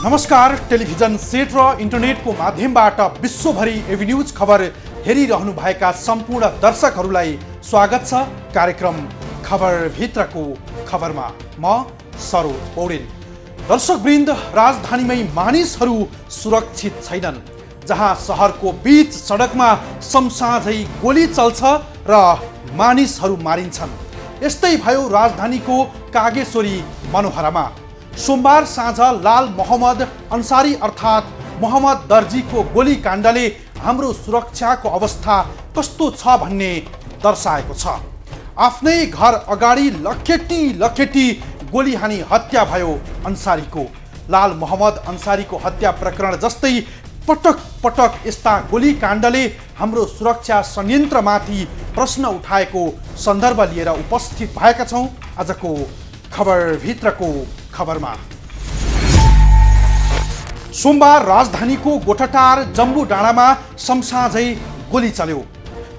नमस्कार। Television set र इन्टरनेटको माध्यमबाट विश्वभरि एभिन्यूज खबर हेरिरहनु भएका सम्पूर्ण दर्शकहरूलाई स्वागत छ कार्यक्रम खबरभित्रको खबरमा। म सरोज पौडेल। दर्शकवृन्द, राजधानीमै मानिसहरू सुरक्षित छैनन्। जहाँ सहरको बीच सडकमा समसाझै गोली चल्छ र मानिसहरू मारिन्छन्, यस्तै भयो राजधानीको कागेश्वरी मनोहरामा। सोमबार साँझ लाल मोहम्मद अन्सारी अर्थात् मोहम्मद दर्जीको गोलीकाण्डले हाम्रो सुरक्षाको अवस्था कस्तो छ भन्ने दर्शाएको छ। आफ्नै घर अगाडि लखेटी गोली हानी हत्या भयो अन्सारीको। लाल मोहम्मद अन्सारीको हत्या प्रकरण जस्तै पटक पटक यस्ता गोलीकाण्डले हाम्रो सुरक्षा संयन्त्रमाथि प्रश्न उठाएको सन्दर्भ लिएर उपस्थित भएका छौँ आजको खबरभित्रको खबरमा। सोमबार राजधानीको गोठटार जम्बू डाँडामा समसाझै गोली चल्यो।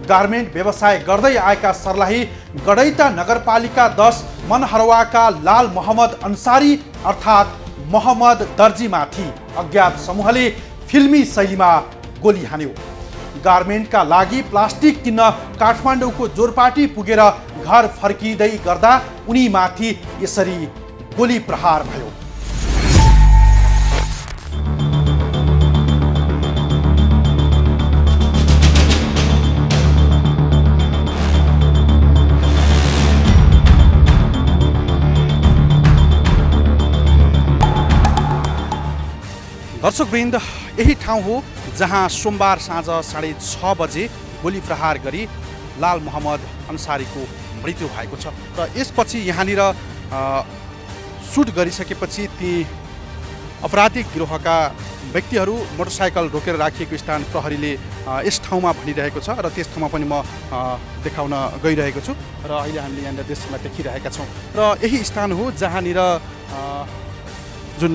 गार्मेन्ट व्यवसाय गर्दै आएका सर्लाही गडैता नगरपालिका 10 मनहरवाका लाल मोहम्मद अन्सारी अर्थात् मोहम्मद दर्जीमाथि अज्ञात समूहले फिल्मी शैलीमा गोली हान्यो। गार्मेन्टका लागि प्लास्टिक किन्न काठमाडौँको जोरपाटी पुगेर घर फर्किँदै गर्दा उनीमाथि यसरी गोली प्रहार भयो। दर्शकवृन्द, यही ठाउँ हो जहाँ सोमबार साँझ 6:30 बजे गोली प्रहार गरी लाल मोहम्मद अन्सारीको मृत्यु भएको छ। र यसपछि यहाँनिर सुट गरिसकेपछि ती अपराधिक गिरोहका व्यक्तिहरू मोटरसाइकल रोकेर राखिएको स्थान प्रहरीले यस ठाउँमा भनिरहेको छ र त्यस ठाउँमा पनि म देखाउन गइरहेको छु र अहिले हामीले यहाँनिर दृश्यमा देखिरहेका छौँ। र यही स्थान हो जहाँनिर जुन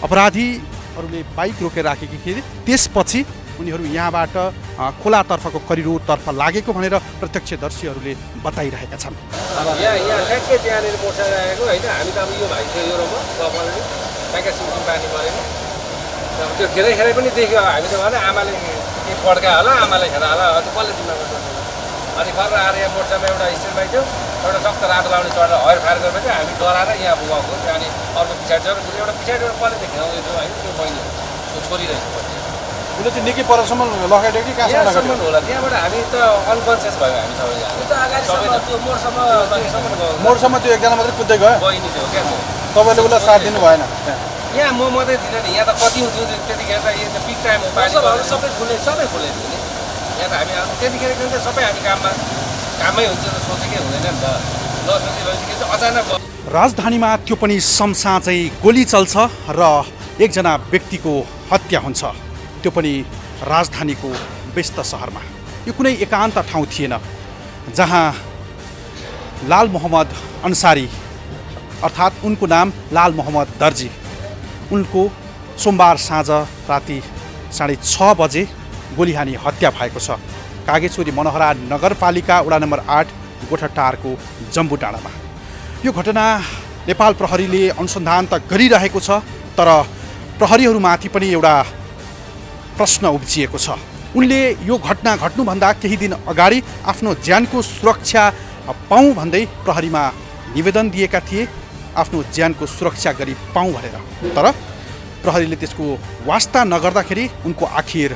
अपराधीहरूले बाइक रोकेर राखेकी थिए, त्यसपछि उनीहरू यहाँबाट खोलातर्फको करिडोरतर्फ लागेको भनेर प्रत्यक्षदर्शीहरूले बताइरहेका छन्। यहाँ ठ्याक्कै त्यहाँनिर मोटरसाइकल आएको होइन, हामी त अब यो भाइ थियो यो गफले ट्याक्कै सिमसिम पानी परेन। त्यो खेरै पनि देख्यो, हामी त भने आमाले के पड्का होला, आमाले खेर होला, कसले जिम्मा गर्छ। अनि फर्र आएर यहाँ मोटरसाइकल एउटा स्ट्यान्ड बाइक थियो, एउटा टक्क रातो लाउने चढेर हयर फायर गरेपछि हामी डराएर यहाँ गएको। अनि अर्को पछाडि चढेर एउटा पछाडिबाट कसले देख्यो त्यो होइन, त्यो बहिनी त्यो छोरी रहेछ। उसले चाहिँ निकै परसम्म लगाइदियो कि कहाँसम्म होला, त्यहाँबाट हामी त अनकन्सियस भयो हामी सबैजना। मोडसम्म त्यो एकजना मात्रै कुद्दै गयो, बहिनी थियो क्या। तपाईँले उसलाई साथ दिनु भएन? यहाँ म मात्रै थिइनँ नि, यहाँ त कति हुन्थ्यो त्यतिखेर त यो पिक टाइम हो, सबै खुलेको थियो नि। यहाँ त हामी त्यतिखेर सबै हामी काममै हुन्छ त सोचेकै हुँदैन नि त। नसोचेपछि चाहिँ अचानक राजधानीमा त्यो पनि समसाझै गोली चल्छ र एकजना व्यक्तिको हत्या हुन्छ, त्यो पनि राजधानीको व्यस्त सहरमा। यो कुनै एकान्त ठाउँ थिएन जहाँ लाल मोहम्मद अन्सारी अर्थात् उनको नाम लाल मोहम्मद दर्जी, उनको सोमबार साँझ राति 6:30 बजे गोली हानी हत्या भएको छ कागेश्वरी मनोहरा नगरपालिका वडा नम्बर 8 गोठटारको जम्बू डाँडामा। यो घटना नेपाल प्रहरीले अनुसन्धान त गरिरहेको छ, तर प्रहरीहरूमाथि पनि एउटा प्रश्न उब्जिएको छ। उनले यो घटना घट्नुभन्दा केही दिन अगाडि आफ्नो ज्यानको सुरक्षा पाऊँ भन्दै प्रहरीमा निवेदन दिएका थिए, आफ्नो ज्यानको सुरक्षा गरी पाऊँ भनेर। तर प्रहरीले त्यसको वास्ता नगर्दाखेरि उनको आखिर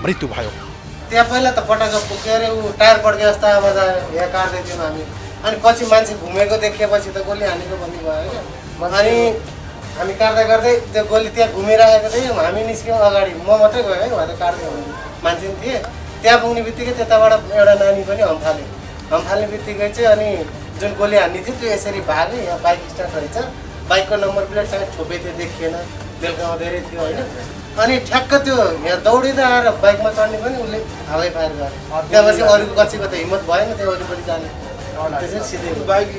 मृत्यु भयो। त्यहाँ पहिला त पटाको पुग्यो अरे, ऊ टायर पड्के जस्तो आवाज आयो, यहाँ काट्दै थियौँ हामी। अनि पछि मान्छे घुमेको देखेपछि त गोली हानेको भन्ने भयो होइन। अनि हामी काट्दा गर्दै त्यो गोली त्यहाँ घुमिरहेको थियौँ, हामी निस्क्यौँ अगाडि, म मात्रै गएँ है, उहाँ त काट्दै मान्छे पनि थिएँ। त्यहाँ पुग्ने बित्तिकै त्यताबाट एउटा नानी पनि हम्फाल्ने बित्तिकै चाहिँ अनि जुन गोली हान्ने थियो त्यो यसरी भाग्यो। यहाँ बाइक स्टार्ट रहेछ, बाइकको नम्बर प्लेट सँग छोपे थियो, देखिएन, बेलुकामा धेरै थियो होइन। अनि ठ्याक्क त्यो यहाँ दौडिँदै आएर बाइकमा चढ्ने पनि उसले हवाई फायर गर्यो। त्यहाँपछि अरूको कसैको त हिम्मत भएन त्यो वरिपरि जाने, त्यसरी सिधै बाइक।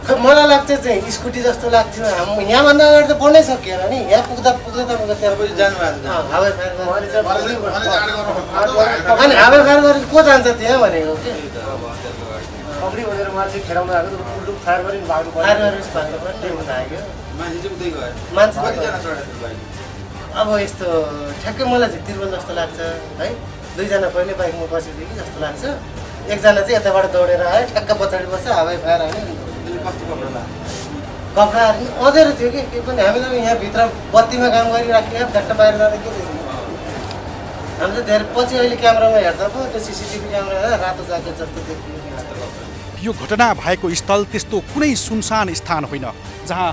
मलाई लाग्छ चाहिँ स्कुटी जस्तो लाग्छ। यहाँभन्दा अगाडि त बढ्नै सकिएन नि, यहाँ पुग्दा तपाईँको त्यहाँ जानु भएको हवाई फायर अनि हवाई फायर गरेर को जान्छ त्यहाँ भनेको के पक्री भनेर मान्छे खेलाउनु आएको फायर गरेर भाग्नु पर्यो। अब यस्तो ठ्याक्कै मलाई चाहिँ तिर्बल जस्तो लाग्छ है। 2 जना पहिले बाइकमा बसेको कि जस्तो लाग्छ। एकजना चाहिँ यताबाट दौडेर आयो, ठ्याक्क पछाडि बस्छ, हावाई फायर हाल्यो। कपडा अँधेरो थियो कि के पनि हामी त यहाँभित्र बत्तीमा काम गरिराखेको झट्ट बाहिर जाँदा के देखिन्छ। हामी त धेरै पछि अहिले क्यामेरामा हेर्दा पो त्यो सिसिटिभी क्यामेरा रातो ज्याकेट जस्तो देखियो। यो घटना भएको स्थल त्यस्तो कुनै सुनसान स्थान होइन जहाँ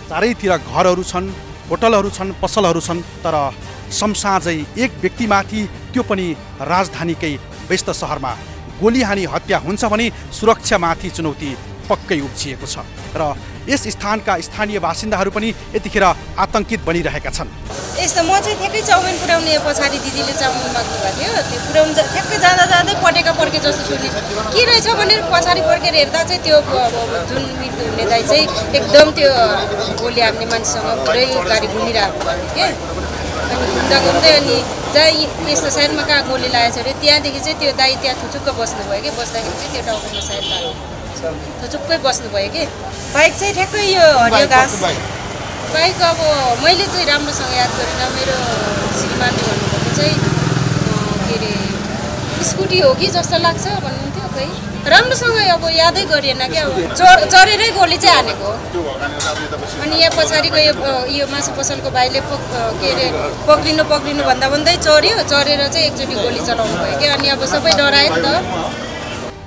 चारैतिर घरहरू छन्, होटलहरू छन्, पसलहरू छन्, तर समसाझै एक व्यक्तिमाथि त्यो पनि राजधानीकै व्यस्त सहरमा गोली हानी हत्या हुन्छ भने सुरक्षामाथि चुनौती पक्कै उब्जिएको छ र यस स्थानका स्थानीय बासिन्दाहरू पनि यतिखेर आतंकित बनिरहेका छन्। यस्तो म चाहिँ ठ्याक्कै चाउमिन पुर्याउने पछाडि दिदीले चाउमिन माग्नु भएको थियो, त्यो पुर्याउनु ठ्याक्कै जाँदा जाँदै पड्के जस्तो सुन्ने के रहेछ भनेर पछाडि फर्केर हेर्दा चाहिँ त्यो जुन मृत्यु हुने दाइ चाहिँ एकदम त्यो गोली हान्ने मान्छेसँग पुरै गाडी घुमिरहेको थियो के। अनि घुम्दै अनि जहाँ यस्तो साइडमा कहाँ गोली लागेको छ अरे त्यहाँदेखि चाहिँ त्यो दाइ त्यहाँ थुचुक्क बस्नुभयो कि। बस्दाखेरि चाहिँ त्यो टाउकोमा साइड लाग्यो, थुचुक्कै बस्नुभयो कि। बाइक चाहिँ ठ्याक्कै यो हरियो घाँस बाइक अब मैले चाहिँ राम्रोसँग याद गरेन। मेरो श्रीमानले भन्नुभएको चाहिँ के अरे स्कुटी हो कि जस्तो लाग्छ भन्नुहुन्थ्यो खै, राम्रोसँग अब यादै गरिएन क्या। अब चढेरै गोली चाहिँ हानेको। अनि यहाँ पछाडिको यो मासु पसलको भाइले के अरे पक्रिनु भन्दै चढ्यो, चढेर चाहिँ एकचोटि गोली चलाउनु भयो कि। अनि अब सबै डरायो नि त।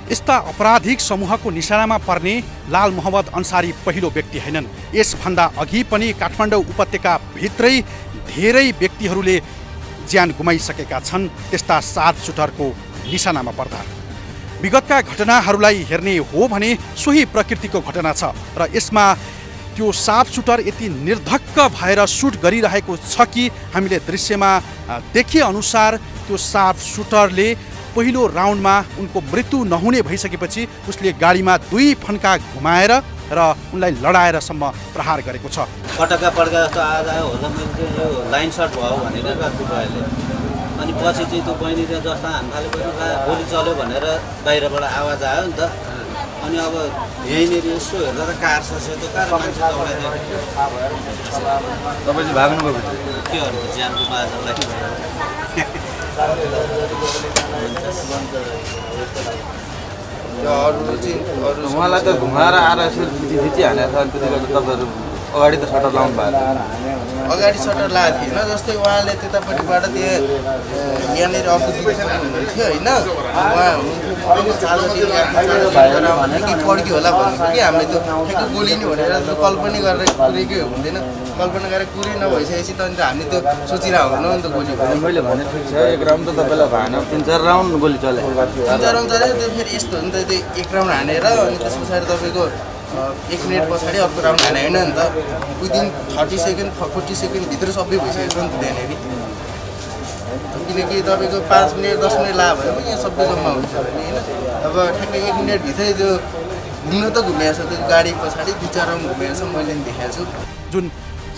यस्ता अपराधिक समूहको निशानामा पर्ने लाल मोहम्मद अन्सारी पहिलो व्यक्ति हैनन्। यसभन्दा अघि पनि काठमाडौँ उपत्यकाभित्रै धेरै व्यक्तिहरूले ज्यान गुमाइसकेका छन् त्यस्ता 7 सुटरको निशानामा पर्दा। विगतका घटनाहरूलाई हेर्ने हो भने सोही प्रकृतिको घटना छ र यसमा त्यो 7 सुटर यति निर्धक्क भएर सुट गरिरहेको छ कि हामीले दृश्यमा देखे अनुसार त्यो 7 सुटरले पहिलो राउन्डमा उनको मृत्यु नहुने भइसकेपछि उसले गाडीमा 2 फन्का घुमाएर र उनलाई लडाएरसम्म प्रहार गरेको छ। पटक्का जस्तो आवाज आयो होला, मैले चाहिँ यो लाइन सर्ट भयो भनेर अहिले अनि पछि चाहिँ त्यो बहिनीले जस्तो हान्न थाल्यो, गोली चल्यो भनेर बाहिरबाट आवाज आयो नि त। अनि अब यहीँनिर यसो हेर्दा त कार छ, सेतो कार, मान्छे दौडाइदियो। तपाईँ चाहिँ भाग्नुभयो के गर्नु ज्यान गुमाएर उहाँलाई त घुमाएर आएर यसो थिची हानेको छ। अनि त्यतिखेर तपाईँहरू अगाडि त सटर लाउनु भएको अगाडि सटर लागेको थिएन। जस्तै उहाँले त्यतापट्टिबाट त्यो यहाँनिर अर्को दिदी हुनुहुन्थ्यो होइन, उहाँ कि पड्क्यो होला भनेको कि हामीले त्यो ठ्याक्कै गोली नि भनेर कल्पना गरेर कुरेकै हुँदैन। कल्पना गरेर कुरै नभइसकेपछि त अन्त हामीले त्यो सोचिरहेको हुँदैन नि त गोली। मैले भने ठिक छ, 1 राउन्ड त तपाईँलाई भएन, 3-4 राउन्ड गोली चल्यो। 3-4 राउन्ड चल्यो। त्यो फेरि यस्तो हो नि त, त्यो 1 राउन्ड हानेर अनि त्यस पछाडि तपाईँको 1 मिनट पछाडि अर्को राउन्ड हाने होइन नि त। विदिन 30 सेकेन्ड 40 सेकेन्ड भित्र सबै भइसकेको छ नि त त्यहाँनिर। किनकि तपाईँको 5 मिनट 10 मिनट लाग्यो भने यहाँ सबै जम्मा हुन्छ भने होइन। अब ठ्याक्कै 1 मिनटभित्रै त्यो घुम्न त घुमेको छ, त्यो गाडी पछाडि 2-4 राउन्ड घुमेको छ, मैले पनि देखाएको छु। जुन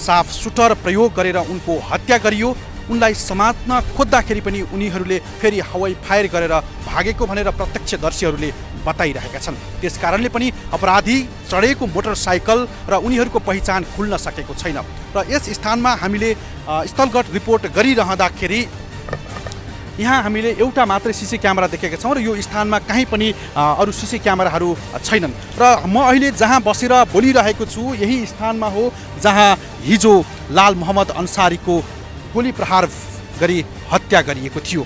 साफ सुटर प्रयोग गरेर उनको हत्या गरियो उनलाई समात्न खोज्दाखेरि पनि उनीहरूले फेरि हवाई फायर गरेर भागेको भनेर प्रत्यक्षदर्शीहरूले बताइरहेका छन्। त्यसकारणले पनि अपराधी चढेको मोटरसाइकल र उनीहरूको पहिचान खुल्न सकेको छैन। र यस स्थानमा हामीले स्थलगत रिपोर्ट गरिरहँदाखेरि यहाँ हामीले एउटा मात्रै सिसी क्यामेरा देखेका छौँ र यो स्थानमा कहीँ पनि अरू सिसी क्यामेराहरू छैनन्। र म अहिले जहाँ बसेर बोलिरहेको छु यही स्थानमा हो जहाँ हिजो लाल मोहम्मद अन्सारीको गोली प्रहार गरी हत्या गरिएको थियो।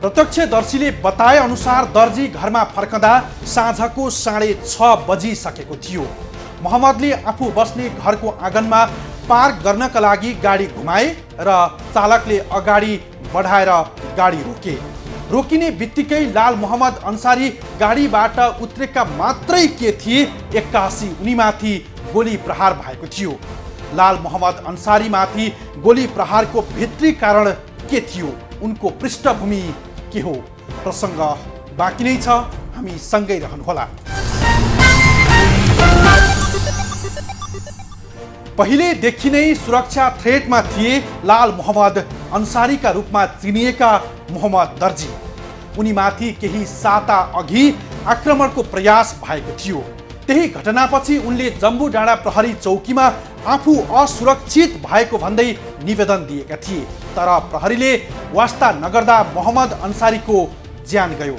प्रत्यक्षदर्शीले बताए अनुसार दर्जी घरमा फर्कँदा साँझको 6:30 बजिसकेको थियो। मोहम्मदले आफू बस्ने घरको आँगनमा पार्क गर्नका लागि गाडी घुमाए र चालकले अगाडि बढाएर गाडी रोके। रोकिने बित्तिकै लाल मोहम्मद अन्सारी गाडीबाट उत्रेका मात्रै के थिए 81 उनीमाथि गोली प्रहार भएको थियो। लाल मोहम्मद अन्सारीमाथि गोली प्रहारको भित्री कारण के थियो, उनको पृष्ठभूमि के हो, प्रसङ्ग बाँकी नै छ, हामी सँगै रहनुहोला। पहिलेदेखि नै सुरक्षा थ्रेटमा थिए लाल मोहम्मद अन्सारीका रूपमा चिनिएका मोहम्मद दर्जी। उनीमाथि केही साता अघि आक्रमणको प्रयास भएको थियो। त्यही घटनापछि उनले जम्बू डाँडा प्रहरी चौकीमा आफू असुरक्षित भएको भन्दै निवेदन दिएका थिए। तर प्रहरीले वास्ता नगर्दा मोहम्मद अन्सारीको ज्यान गयो।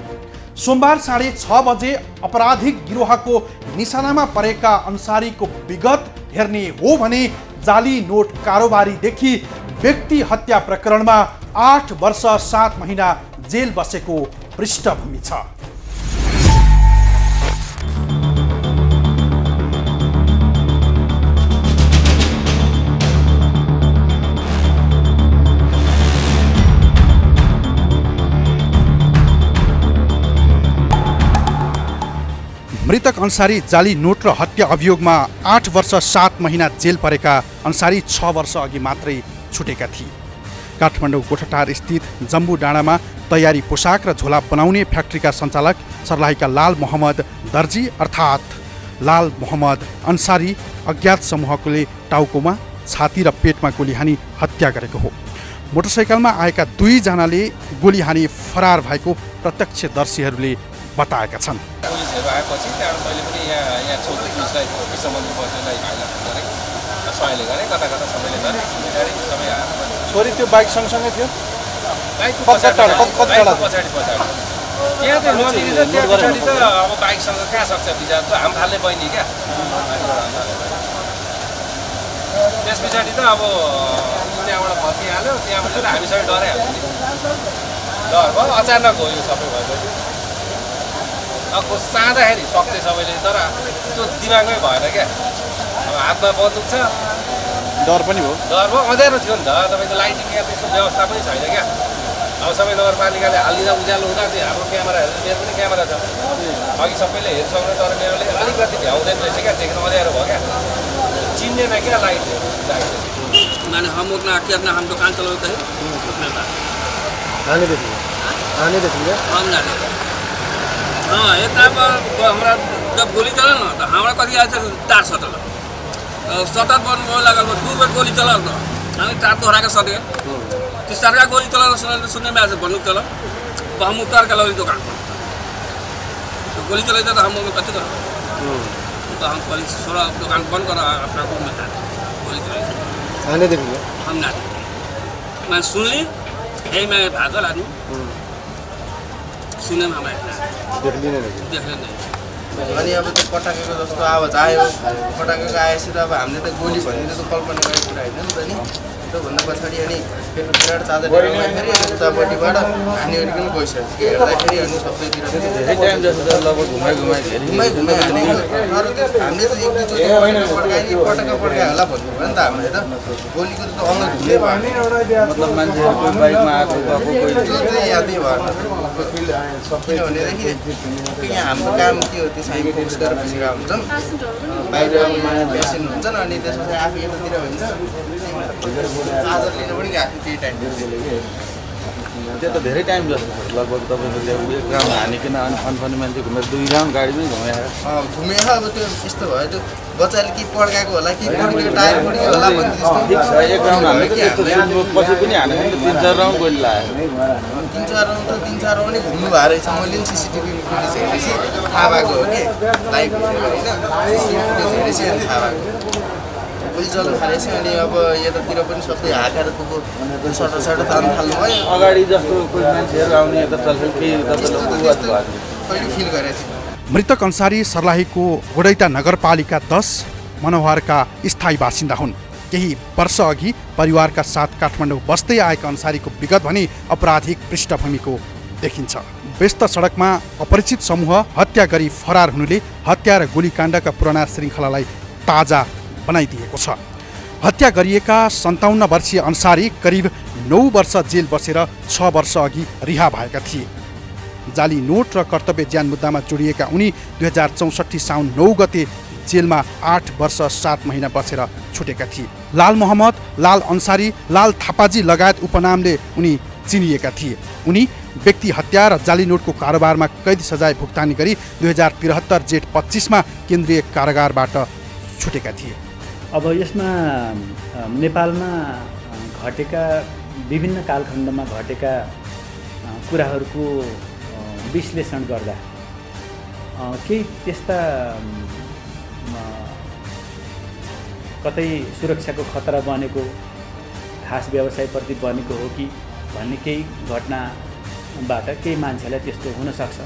सोमबार 6:30 बजे अपराधिक गिरोहको निशानामा परेका अन्सारीको विगत हेर्ने हो भने जाली नोट कारोबारीदेखि व्यक्ति हत्या प्रकरणमा 8 वर्ष 7 महिना जेल बसेको पृष्ठभूमि छ। मृतक अन्सारी जाली नोट र हत्या अभियोगमा 8 वर्ष 7 महिना जेल परेका अन्सारी 6 वर्ष अघि मात्रै छुटेका थिए। काठमाडौँ गोठाटार स्थित जम्बू डाँडामा तयारी पोसाक र झोला बनाउने फ्याक्ट्रीका सञ्चालक सर्लाहीका लाल मोहम्मद दर्जी अर्थात् लाल मोहम्मद अन्सारी अज्ञात समूहले टाउकोमा, छाती र पेटमा गोली हानी हत्या गरेको हो। मोटरसाइकलमा आएका 2 जनाले गोली हानी फरार भएको प्रत्यक्षदर्शीहरूले बताएका छन्। पुलिसहरू आएपछि त्यहाँबाट मैले पनि यहाँ चौकी पुलिसलाई विश्वबन्धु बस्नेलाई भाइलाई फोन गरेँ, सबैले गरेँ, कता कता सबैले गरेँ, सबै आएर छोरी त्यो बाइक सँगसँगै थियो। बाइकको पछाडि यहाँ चाहिँ नजिक छ, त्यहाँ पछाडि त अब बाइकसँग कहाँ सक्छ बिचार त हाम फाल्ने बहिनी क्या। त्यस पछाडि त अब त्यहाँबाट फर्किहाल्यो, त्यहाँबाट त हामी सबै डराइहाल्यो नि। डर भयो, अचानक हो यो सबै भएपछि। अब चाहँदाखेरि सक्छ सबैले, तर त्यो दिमागमै भएन क्या। अब हातमा बन्दुक छ, डर पनि भयो। डर भयो, अँध्यारो थियो नि त, तपाईँको लाइटिङ यहाँ त्यस्तो व्यवस्था पनि छैन क्या। अब सबै नगरपालिकाले हालिदिँदा उज्यालो हुँदा चाहिँ हाम्रो क्यामेराहरू, मेरो पनि क्यामेरा छ, अघि सबैले हेर्छौँ, तर मेरोले अलिकति भ्याउँदैन रहेछ क्या, देख्न अँध्यारो भयो क्या, चिन्दैन क्या लाइट। मैंने हम अपना हम दुकान चलाते हैं आने देखिए हम ना हाँ इतना हमारा जब गोली चला ना तो हमारा कभी आए तार सटल सटर बंद हो लगा 2 बेर गोली चला तो हमें तार तो हरा के सटे तीसरा गोली चला सुनने में आए बंदूक चला तो हम उतार के लगे दुकान पर तो गोली चले तो हम कच्चे कर तो हम पुलिस थोड़ा दुकान बंद करा अपना रूम में था गोली चले आने देखिए हम ना मैं सुन ली यही मैं भागल आदमी सुने में हमारे देखने नहीं अनि अब त्यो पटाकेको जस्तो आवाज आयो, पटाकेको आएपछि त अब हामीले त गोली भन्ने त कल्पना गरेको कुरा होइन नि त नि। त्योभन्दा पछाडि अनि फेरि चार्जर ल्याउँदाखेरि अनि उतापट्टिबाट हानिओरिकन गइसक्यो। हेर्दाखेरि अनि सबैतिर धेरै टाइम जस्तो लगभग घुमाइ हानेको। तर हामीले त एक दुईचोटि पड्कायो पड्कायो होला भन्नुभयो नि त। हामीले त गोलीको त अङ्ग घुम्ने भयो, मतलब मान्छेहरू बाइकमा आएको त्यो चाहिँ यादै भएन। किनभनेदेखि यहाँ हाम्रो काम के हो, त्यसमा हामी फोकस गरेर बसेका हुन्छौँ, बाहिर पेसेन्ट हुन्छन्, अनि त्यसपछि आफू यतातिर हुन्छ चार्जर लिनु पनि गएको त्यही टाइम। त्यो त धेरै टाइम जस्तो लगभग तपाईँको त्यो 1 राउन्ड हानिकन अनि फनफनी मान्छे घुमेर 2 राउन्ड गाडी पनि घुमाएर घुमेर अब त्यो यस्तो भयो, त्यो बच्चाले के पड्काएको होला, के पड्कियो, टायर पड्कियो होला भन्ने त्यस्तो। 1 राउन्ड हानेको त्यस्तो पछि पनि हानेको 3-4 राउन्ड गोली लाग्यो। 3-4 राउन्ड त 3-4 राउन्ड नै घुम्नु भएको रहेछ। मैले पनि सिसिटिभी फुटेज हेरेपछि थाहा भएको हो कि लाइभ हेरेर होइन, सिसिटिभी फुटेज हेरेपछि अनि थाहा भएको। गोली चल्नु थालेपछि अनि अब यतातिर पनि सबै हाकेर पुगो सटर तान्नु थाल्नु भयो। अगाडि जस्तो कोही मान्छेहरू आउने यता चल्छ केही कहिले फिल गरेको थिएँ। मृतक अन्सारी सर्लाहीको गोडैता नगरपालिका 10 मनोहरका स्थायी बासिन्दा हुन्। केही वर्ष अघि परिवारका साथ काठमाडौँ बस्दै आएका अन्सारीको विगत भने आपराधिक पृष्ठभूमिको देखिन्छ। व्यस्त सडकमा अपरिचित समूह हत्या गरी फरार हुनुले हत्या र गोलीकाण्डका पुराना श्रृङ्खलालाई ताजा बनाइदिएको छ। हत्या गरिएका 57 वर्षीय अन्सारी करिब 9 वर्ष जेल बसेर 6 वर्ष अघि रिहा भएका थिए। जाली नोट र कर्तव्य ज्यान मुद्दामा जोडिएका उनी 2064 साउन 9 गते जेलमा 8 वर्ष 7 महिना बसेर छुटेका थिए। लाल मोहम्मद, लाल अन्सारी, लाल थापाजी लगायत उपनामले उनी चिनिएका थिए। उनी व्यक्ति हत्या र जाली नोटको कारोबारमा कैद सजाय भुक्तानी गरी 2073 जेठ 25 मा केन्द्रीय कारागारबाट छुटेका थिए। अब यसमा नेपालमा घटेका विभिन्न कालखण्डमा घटेका कुराहरूको विश्लेषण गर्दा केही त्यस्ता कतै सुरक्षाको खतरा बनेको खास व्यवसायप्रति बनेको हो कि भन्ने केही घटनाबाट केही मान्छेलाई त्यस्तो हुनसक्छ।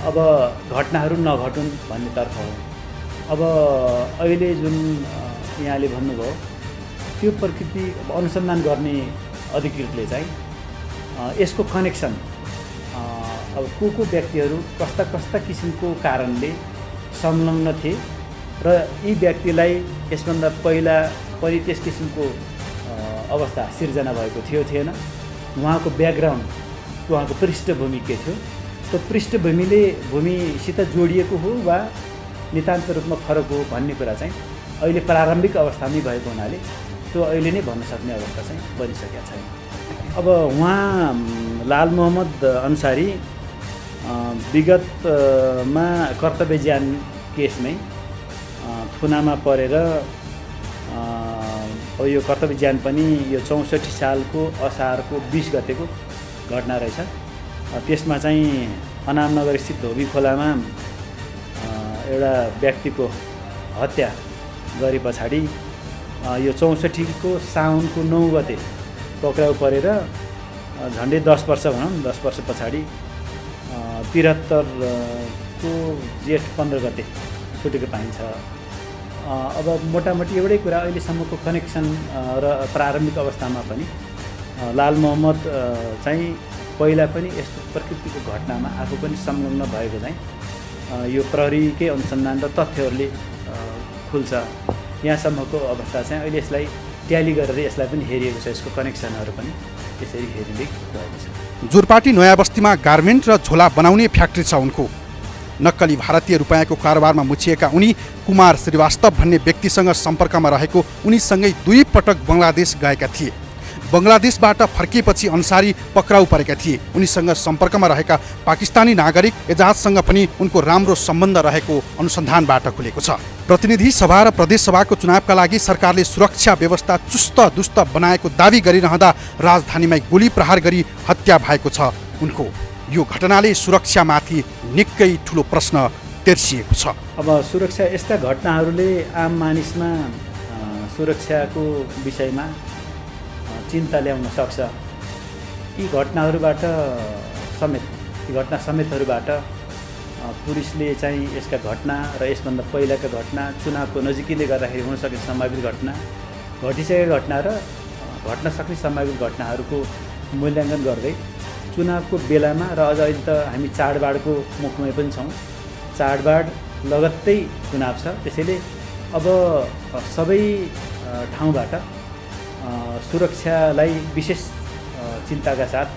अब घटनाहरू नघटुन् भन्नेतर्फ हो। अब अहिले जुन यहाँले भन्नुभयो त्यो प्रकृति अनुसन्धान गर्ने अधिकृतले चाहिँ यसको कनेक्सन अब को व्यक्तिहरू कस्ता कस्ता किसिमको कारणले संलग्न थिए र यी व्यक्तिलाई यसभन्दा पहिला पनि त्यस किसिमको अवस्था सिर्जना भएको थियो थिएन, उहाँको ब्याकग्राउन्ड उहाँको पृष्ठभूमि के थियो, त्यो भूमिसित जोडिएको हो वा नितान्त रूपमा फरक हो भन्ने कुरा चाहिँ अहिले प्रारम्भिक अवस्थामै भएको हुनाले त्यो अहिले नै भन्न सक्ने अवस्था चाहिँ बनिसकेका छैन। अब उहाँ लाल मोहम्मद अन्सारी विगतमा कर्तव्य ज्यान केसमै थुनामा परेर यो कर्तव्य ज्यान पनि यो 64 सालको असारको 20 गतेको घटना रहेछ। त्यसमा चाहिँ अनामनगर स्थित धोबी खोलामा एउटा व्यक्तिको हत्या गरे पछाडि यो 64 को साउनको 9 गते पक्राउ परेर झन्डै 10 वर्ष भनौँ 10 वर्ष पछाडि 73 को जेठ 15 गते छुटेको पाइन्छ। अब मोटामोटी एउटै कुरा अहिलेसम्मको कनेक्सन र प्रारम्भिक अवस्थामा पनि लाल मोहम्मद चाहिँ पहिला पनि यस्तो प्रकृतिको घटनामा आफू पनि संलग्न भएको चाहिँ यो प्रहरीकै अनुसन्धान र तथ्यहरूले खुल्छ। यहाँसम्मको अवस्था चाहिँ अहिले यसलाई ट्याली गरेर यसलाई पनि हेरिएको छ, यसको कनेक्सनहरू पनि त्यसरी हेरिँदै गएको छ। जोरपाटी नयाँ बस्तीमा गार्मेन्ट र झोला बनाउने फ्याक्ट्री छ उनको। नक्कली भारतीय रुपैयाँको कारोबारमा मुछिएका उनी कुमार श्रीवास्तव भन्ने व्यक्तिसँग सम्पर्कमा रहेको उनीसँगै 2 पटक बङ्गलादेश गएका थिए। बङ्गलादेशबाट फर्किएपछि अन्सारी पक्राउ परेका थिए। उनीसँग सम्पर्कमा रहेका पाकिस्तानी नागरिक एजाजसँग पनि उनको राम्रो सम्बन्ध रहेको अनुसन्धानबाट खुलेको छ। प्रतिनिधि सभा र प्रदेश सभाको चुनावका लागि सरकारले सुरक्षा व्यवस्था चुस्त दुस्त बनाएको दावी गरिरहँदा राजधानीमै गोली प्रहार गरी हत्या भएको छ उनको। यो घटनाले सुरक्षामाथि निकै ठुलो प्रश्न तेर्सिएको छ। अब सुरक्षा यस्ता घटनाहरूले आम मानिसमा सुरक्षाको विषयमा चिन्ता ल्याउन सक्छ। यी घटनाहरूबाट समेतहरूबाट पुलिसले चाहिँ यसका घटना र यसभन्दा पहिलाका घटना चुनावको नजिकैले गर्दाखेरि हुन सक्ने सम्भावित घटना घटिसकेका घटना र घट्न सक्ने सम्भावित घटनाहरूको मूल्याङ्कन गर्दै चुनावको बेलामा र अझ अहिले त हामी चाडबाडको मुखमै पनि छौँ, चाडबाड लगत्तै चुनाव छ। त्यसैले अब सबै ठाउँबाट सुरक्षालाई विशेष चिन्ताका साथ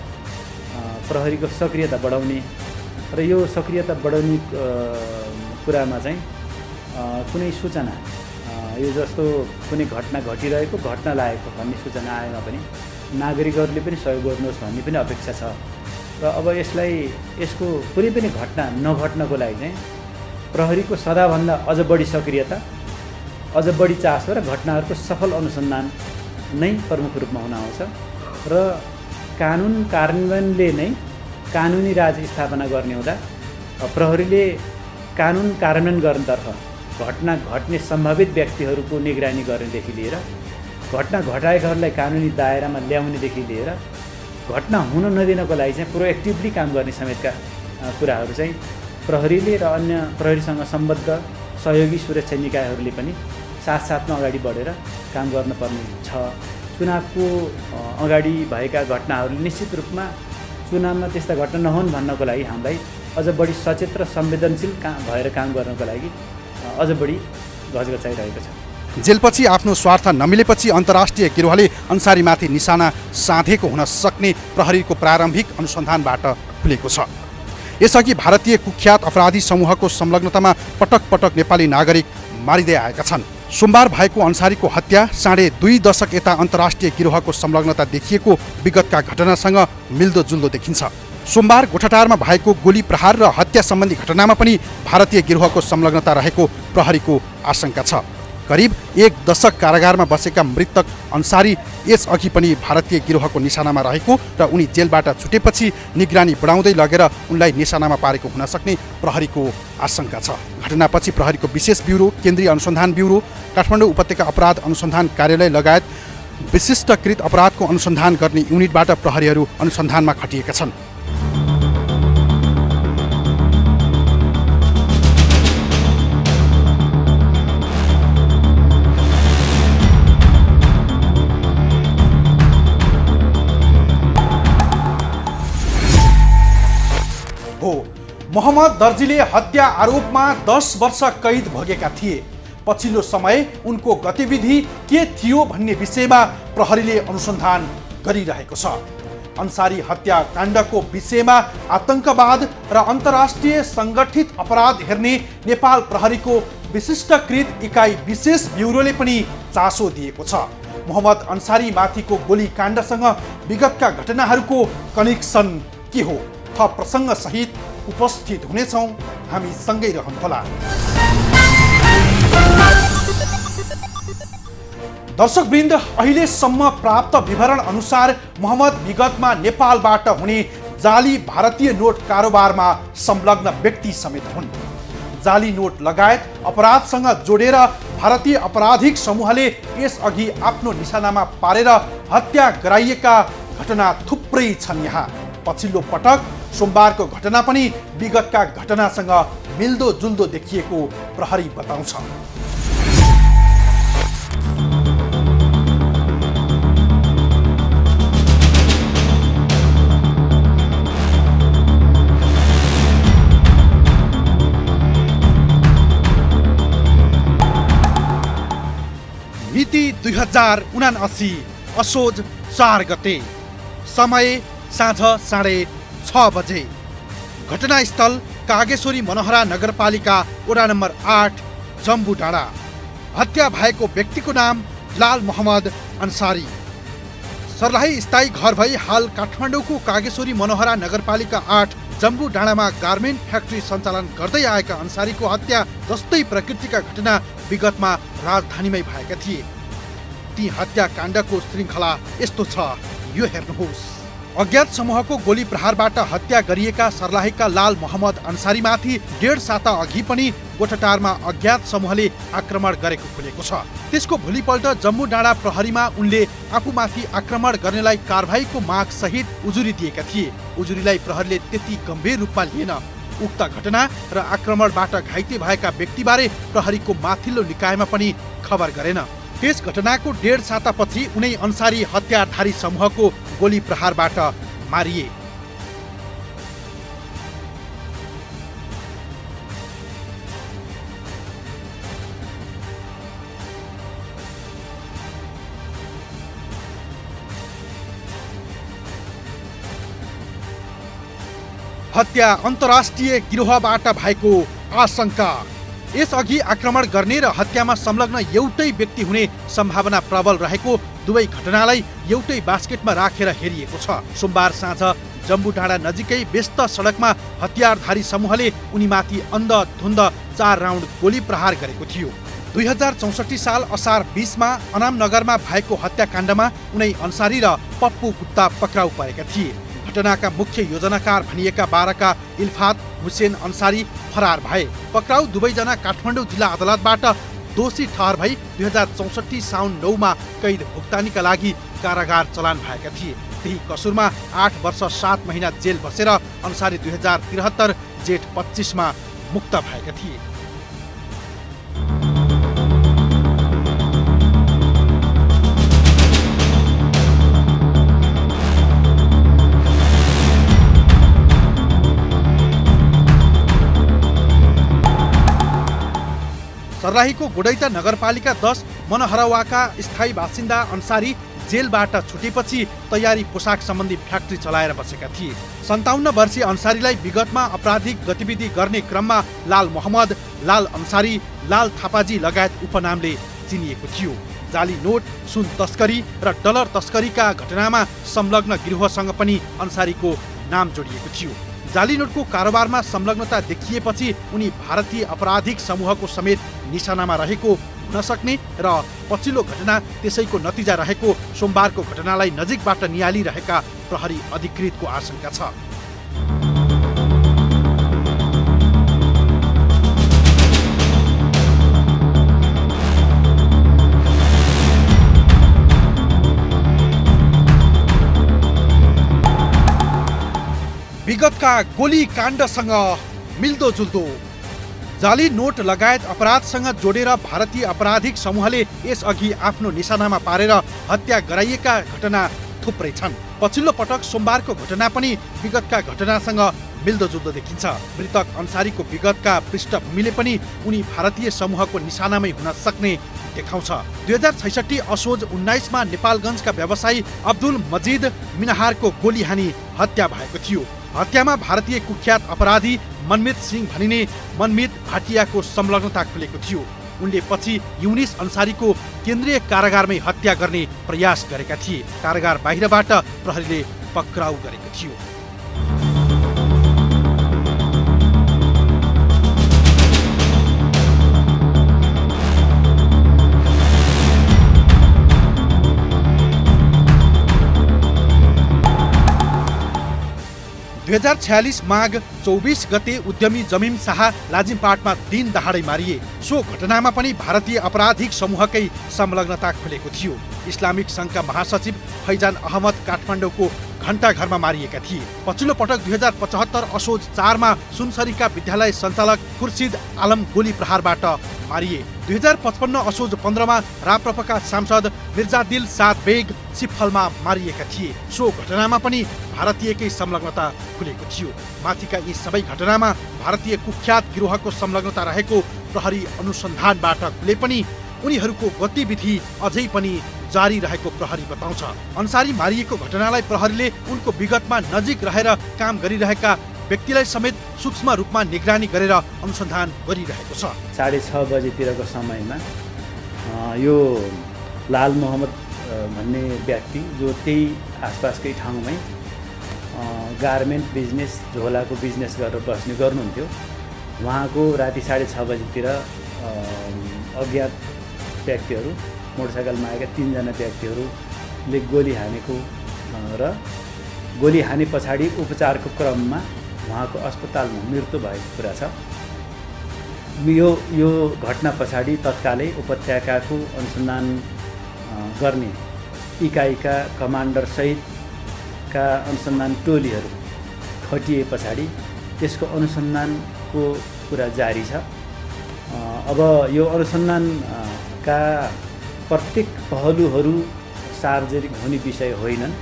प्रहरीको सक्रियता बढाउने र यो सक्रियता बढाउने कुरामा चाहिँ कुनै सूचना यो जस्तो कुनै घटना घटिरहेको घटना लागेको भन्ने सूचना आएमा पनि नागरिकहरूले पनि सहयोग गर्नुहोस् भन्ने पनि अपेक्षा छ। र अब यसको कुनै पनि घटना नघट्नको लागि चाहिँ प्रहरीको सदाभन्दा अझ बढी सक्रियता, अझ बढी चासो र घटनाहरूको सफल अनुसन्धान नै प्रमुख रूपमा हुन आउँछ र कानुन कार्यान्वयनले नै कानुनी राज स्थापना गर्ने हुँदा प्रहरीले कानुन कार्यान्वयन गर्नतर्फ घटना घट्ने सम्भावित व्यक्तिहरूको निगरानी गर्नेदेखि लिएर घटना घटाएकाहरूलाई कानुनी दायरामा ल्याउनेदेखि लिएर घटना हुन नदिनको लागि चाहिँ प्रोएक्टिभली काम गर्ने समेतका कुराहरू चाहिँ प्रहरीले र अन्य प्रहरीसँग सम्बद्ध सहयोगी सुरक्षा निकायहरूले पनि साथसाथमा अगाडि बढेर काम गर्नुपर्ने छ। चुनावको अगाडि भएका घटनाहरूले निश्चित रूपमा चुनावमा त्यस्ता घटना नहुन् भन्नको लागि हामीलाई अझ बढी सचेत र संवेदनशील भएर काम गर्नको लागि अझ बढी घचघचाइरहेको छ। जेलपछि आफ्नो स्वार्थ नमिलेपछि अन्तर्राष्ट्रिय गिरोहले अन्सारीमाथि निशाना साधेको हुन सक्ने प्रहरीको प्रारम्भिक अनुसन्धानबाट खुलेको छ। यसअघि भारतीय कुख्यात अपराधी समूहको संलग्नतामा पटक पटक नेपाली नागरिक मारिँदै आएका छन्। सोमबार भएको अन्सारीको हत्या 2.5 दशक यता अन्तर्राष्ट्रिय गिरोहको संलग्नता देखिएको विगतका घटनासँग मिल्दोजुल्दो देखिन्छ। सोमबार गोठाटारमा भएको गोली प्रहार र हत्या सम्बन्धी घटनामा पनि भारतीय गिरोहको संलग्नता रहेको प्रहरीको आशंका छ। करिब 1 दशक कारागारमा बसेका मृतक अन्सारी यसअघि पनि भारतीय गिरोहको निशानामा रहेको र उनी जेलबाट छुटेपछि निगरानी बढाउँदै लगेर उनलाई निशानामा पारेको हुन सक्ने प्रहरीको आशंका छ। घटनापछि प्रहरीको विशेष ब्युरो, केन्द्रीय अनुसन्धान ब्युरो, काठमाडौँ उपत्यका अपराध अनुसन्धान कार्यालय लगायत विशिष्टकृत अपराधको अनुसन्धान गर्ने युनिटबाट प्रहरीहरू अनुसन्धानमा खटिएका छन्। मोहम्मद दर्जीले हत्या आरोपमा 10 वर्ष कैद भोगेका थिए। पछिल्लो समय उनको गतिविधि के थियो भन्ने विषयमा प्रहरीले अनुसन्धान गरिरहेको छ। अन्सारी हत्याकाण्डको विषयमा आतंकवाद र अन्तर्राष्ट्रिय सङ्गठित अपराध हेर्ने नेपाल प्रहरीको विशिष्टकृत इकाइ विशेष ब्युरोले पनि चासो दिएको छ। मोहम्मद अन्सारी माथिको गोलीकाण्डसँग विगतका घटनाहरूको कनेक्सन के हो? थप प्रसङ्ग सहित उपस्थित हुनेछौँ, हामी सँगै रहनुहोला। दर्शकवृन्द, अहिलेसम्म प्राप्त विवरण अनुसार मोहम्मद विगतमा नेपालबाट हुने जाली भारतीय नोट कारोबारमा संलग्न व्यक्ति समेत हुन्। जाली नोट लगायत अपराधसँग जोडेर भारतीय आपराधिक समूहले यसअघि आफ्नो निशानामा पारेर हत्या गराइएका घटना थुप्रै छन्। यहाँ पछिल्लो पटक सोमबारको घटना पनि विगतका घटनासँग मिल्दोजुल्दो देखिएको प्रहरी बताउँछ। मिति 2079 असोज 4 गते, समय साँझ 6:30 बजे। घटनास्थल कागेश्वरी मनोहरा नगरपालिका वडा नम्बर 8 जम्बू डाँडा। हत्या भएको व्यक्तिको नाम लाल मोहम्मद अन्सारी। सर्लाही स्थायी घर भई हाल काठमाडौँको कागेश्वरी मनोहरा नगरपालिका 8 जम्बू डाँडामा गार्मेन्ट फ्याक्ट्री सञ्चालन गर्दै आएका अन्सारीको हत्या जस्तै प्रकृतिका घटना विगतमा राजधानीमै भएका थिए। ती हत्याकाण्डको श्रृङ्खला यस्तो छ, यो हेर्नुहोस्। अज्ञात समूहको गोली प्रहारबाट हत्या गरिएका सर्लाहीका लाल मोहम्मद अन्सारीमाथि 1.5 साता अघि पनि गोठाटारमा अज्ञात समूहले आक्रमण गरेको खुलेको छ। त्यसको भोलिपल्ट जम्बू डाँडा प्रहरीमा उनले आफूमाथि आक्रमण गर्नेलाई कारबाहीको माग सहित उजुरी दिएका थिए। उजुरीलाई प्रहरीले त्यति गम्भीर रूपमा लिएन। उक्त घटना र आक्रमणबाट घाइते भएका व्यक्तिबारे प्रहरीको माथिल्लो निकायमा पनि खबर गरेन। त्यस घटनाको 1.5 सातापछि उनै अन्सारी हत्याधारी समूहको गोली प्रहारबाट मारिए। हत्या अन्तर्राष्ट्रिय गिरोहबाट भएको आशंका। यसअघि आक्रमण गर्ने र हत्यामा संलग्न एउटै व्यक्ति हुने सम्भावना प्रबल रहेको दुवै घटनालाई एउटै बास्केटमा राखेर हेरिएको छ। सोमबार साँझ जम्बू डाँडा नजिकै व्यस्त सडकमा हतियारधारी समूहले उनीमाथि अन्धधुन्ध 4 राउन्ड गोली प्रहार गरेको थियो। 2064 साल असार 20 मा अनामनगरमा भएको हत्याकाण्डमा उनै अन्सारी र पप्पू गुप्ता पक्राउ परेका थिए। घटनाका मुख्य योजनाकार भनिएका 12 का इल्फात हुसेन अन्सारी फरार भए। पक्राउ दुवैजना काठमाडौँ जिल्ला अदालतबाट दोषी ठहर भई 2064 साउन 9 मा कैद भुक्तानीका लागि कारागार चलान भएका थिए। त्यही कसुरमा 8 वर्ष 7 महिना जेल बसेर अन्सारी 2073 जेठ 25 मा मुक्त भएका थिए। सर्लाहीको गोडैता नगरपालिका 10 मनहरवाका स्थायी बासिन्दा अन्सारी जेलबाट छुटेपछि तयारी पोसाक सम्बन्धी फ्याक्ट्री चलाएर बसेका थिए। 57 वर्षीय अन्सारीलाई विगतमा आपराधिक गतिविधि गर्ने क्रममा लाल मोहम्मद, लाल अन्सारी, लाल थापाजी लगायत उपनामले चिनिएको थियो। जाली नोट, सुन तस्करी र डलर तस्करीका घटनामा संलग्न गिरोहसँग पनि अन्सारीको नाम जोडिएको थियो। जाली नोटको कारोबारमा संलग्नता देखिएपछि उनी भारतीय आपराधिक समूहको समेत निशानामा रहेको हुन सक्ने र पछिल्लो घटना त्यसैको नतिजा रहेको सोमबारको घटनालाई नजिकबाट नियालिरहेका प्रहरी अधिकृतको आशंका छ। विगतका गोली काण्डसँग मिल्दोजुल्दो जाली नोट लगायत अपराधसँग जोडेर भारतीय आपराधिक समूहले यसअघि आफ्नो निशानामा पारेर हत्या गराइएका घटना थुप्रै छन्। पछिल्लो पटक सोमबारको घटना पनि विगतका घटनासँग मिल्दोजुल्दो देखिन्छ। मृतक अन्सारीको विगतका पृष्ठभूमिले पनि उनी भारतीय समूहको निशानामै हुन सक्ने देखाउँछ। 2066 असोज 19मा नेपालगञ्जका व्यवसायी अब्दुल मजिद मिनाहारको गोली हानी हत्या भएको थियो। हत्यामा भारतीय कुख्यात अपराधी मनमित सिंह भनिने मनमित भाटियाको संलग्नता खुलेको थियो। उनले पछि युनिस अन्सारीको केन्द्रीय कारागारमै हत्या गर्ने प्रयास गरेका थिए। कारागार बाहिरबाट प्रहरीले पक्राउ गरेको थियो। दुई 2046 माघ 24 गते उद्यमी जमिम शाह लाजिमपाटमा दिन दहाडै मारिए। सो घटनामा पनि भारतीय आपराधिक समूहकै संलग्नता खुलेको थियो। इस्लामिक सङ्घका महासचिव फैजान अहमद काठमाडौँको घण्टाघरमा मारिएका थिए। पछिल्लो पटक 2075 असोज 4मा सुनसरीका विद्यालय सञ्चालक खुर्सिद आलम गोली प्रहारबाट मारिए। 2055 असोज 15मा राप्रपाका सांसद मिर्जादिल साद बेग सिफलमा मारिएका थिए। सो घटनामा पनि भारतीयकै संलग्नता खुलेको थियो। माथिका यी सबै घटनामा भारतीय कुख्यात गिरोहको संलग्नता रहेको प्रहरी अनुसन्धानबाट खुले पनि उनीहरूको गतिविधि अझै पनि जारी रहेको प्रहरी बताउँछ। अन्सारी मारिएको घटनालाई प्रहरीले उनको विगतमा नजिक रहेर काम गरिरहेका व्यक्तिलाई समेत सूक्ष्म रूपमा निगरानी गरेर अनुसन्धान गरिरहेको छ। 6:30 बजेतिरको समयमा यो लाल मोहम्मद भन्ने व्यक्ति जो त्यही आसपासकै ठाउँमै गार्मेन्ट बिजनेस झोलाको बिजनेस गरेर बस्ने गर्नुहुन्थ्यो। उहाँको राति 6:30 बजेतिर अज्ञात व्यक्तिहरू मोटरसाइकलमा आएका 3 जना व्यक्तिहरूले गोली हानेको र गोली हाने पछाडि उपचारको क्रममा उहाँको अस्पतालमा मृत्यु भएको कुरा छ। यो घटना पछाडि तत्कालै उपत्यकाको अनुसन्धान गर्ने इकाइका कमान्डर सहितका अनुसन्धान टोलीहरू खटिए पछाडि त्यसको अनुसन्धानको कुरा जारी छ। अब यो अनुसन्धानका प्रत्येक पहलुहरू सार्वजनिक हुने विषय होइनन्।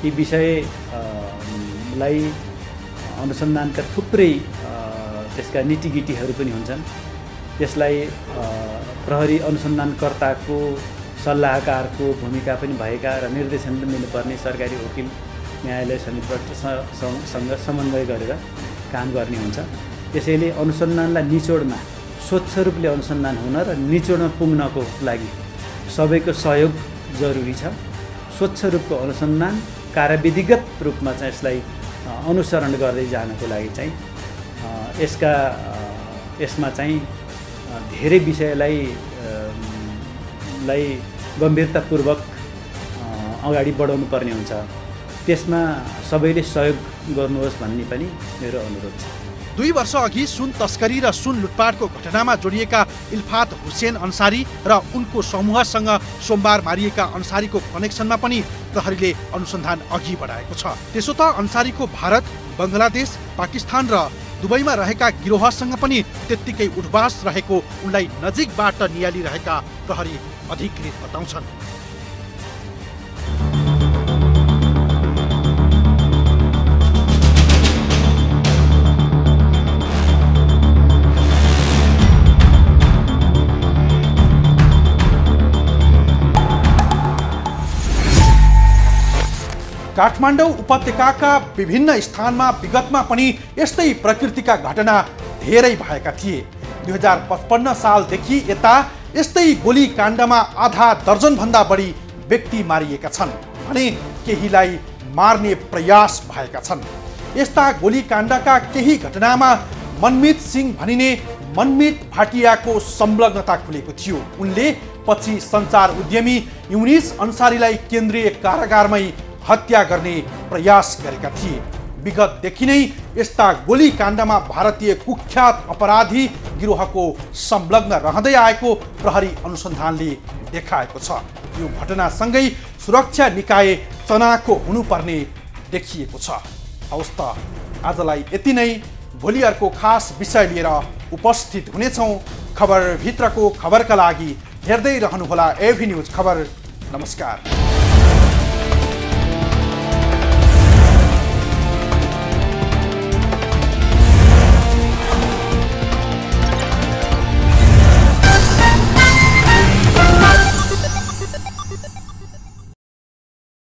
यी विषयलाई अनुसन्धानका थुप्रै त्यसका निटिगिटीहरू पनि हुन्छन्। त्यसलाई प्रहरी अनुसन्धानकर्ताको सल्लाहकारको भूमिका पनि भएका र निर्देशन पनि दिनुपर्ने सरकारी वकिल न्यायालय समितिसँग समन्वय गरेर काम गर्ने हुन्छ। त्यसैले अनुसन्धानलाई निचोडमा स्वच्छ रूपले अनुसन्धान हुन र निचोडमा पुग्नको लागि सबैको सहयोग जरुरी छ। स्वच्छ रूपको अनुसन्धान कार्यविधिगत रूपमा चाहिँ यसलाई अनुसरण गर्दै जानको लागि चाहिँ यसमा चाहिँ धेरै विषयलाई गम्भीरतापूर्वक अगाडि बढाउनु पर्ने हुन्छ। त्यसमा सबैले सहयोग गर्नुहोस् भन्ने पनि मेरो अनुरोध छ। 2 वर्ष अघि सुन तस्करी र सुन लुटपाटको घटनामा जोडिएका इल्फात हुसेन अन्सारी र उनको समूहसँग सोमबार मारिएका अन्सारीको कनेक्सनमा पनि प्रहरीले अनुसन्धान अघि बढाएको छ। त्यसो त अन्सारीको भारत, बङ्गलादेश, पाकिस्तान र दुबईमा रहेका गिरोहसँग पनि त्यत्तिकै उठबास रहेको उनलाई नजिकबाट नियालिरहेका प्रहरी अधिकृत बताउँछन्। काठमाडौँ उपत्यकाका विभिन्न स्थानमा विगतमा पनि यस्तै प्रकृतिका घटना धेरै भएका थिए। 2055 सालदेखि यता यस्तै गोलीकाण्डमा आधा दर्जनभन्दा बढी व्यक्ति मारिएका छन् भने केहीलाई मार्ने प्रयास भएका छन्। यस्ता गोलीकाण्डका केही घटनामा मनमित सिंह भनिने मनमित भाटियाको संलग्नता खुलेको थियो। उनले पछि सञ्चार उद्यमी युनिस अन्सारीलाई केन्द्रीय कारागारमै हत्या गर्ने प्रयास गरेका थिए। विगतदेखि नै यस्ता गोलीकाण्डमा भारतीय कुख्यात अपराधी गिरोहको संलग्न रहँदै आएको प्रहरी अनुसन्धानले देखाएको छ। यो घटनासँगै सुरक्षा निकाय चनाखो हुनुपर्ने देखिएको छ। हवस् त आजलाई यति नै। भोलि अर्को खास विषय लिएर उपस्थित हुनेछौँ। खबरभित्रको खबरका लागि हेर्दै रहनुहोला एभी न्युज खबर। नमस्कार।